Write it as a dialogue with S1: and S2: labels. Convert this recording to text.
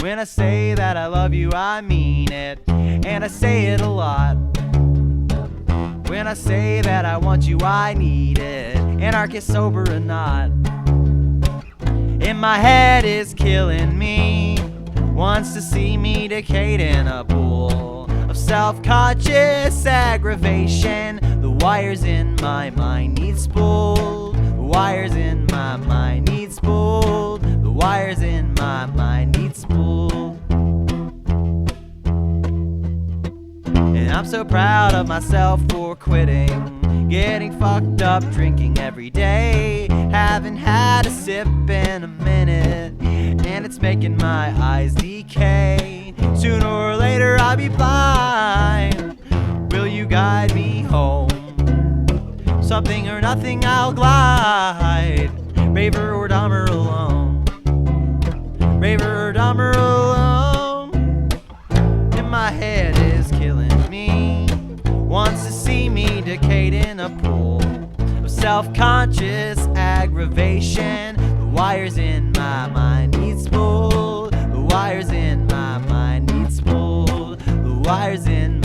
S1: When I say that I love you, I mean it, and I say it a lot. When I say that I want you, I need it, anarchist sober or not. In my head is killing me, wants to see me decayed in a pool of self-conscious aggravation. The wires in my mind need spooled. The wires in my mind need spooled. The wires in my mind need spooled. And I'm so proud of myself for quitting, getting fucked up, drinking every day. Haven't had a sip in a minute, and it's making my eyes decay. Sooner or later I'll be blind. Will you guide me home? Something or nothing, I'll glide. Braver or dumber alone. Braver or dumber alone. In my head is killing me, wants to see me decayed in a pool of self-conscious aggravation. The wires in my mind need spooled. The wires in my mind need spooled. The wires in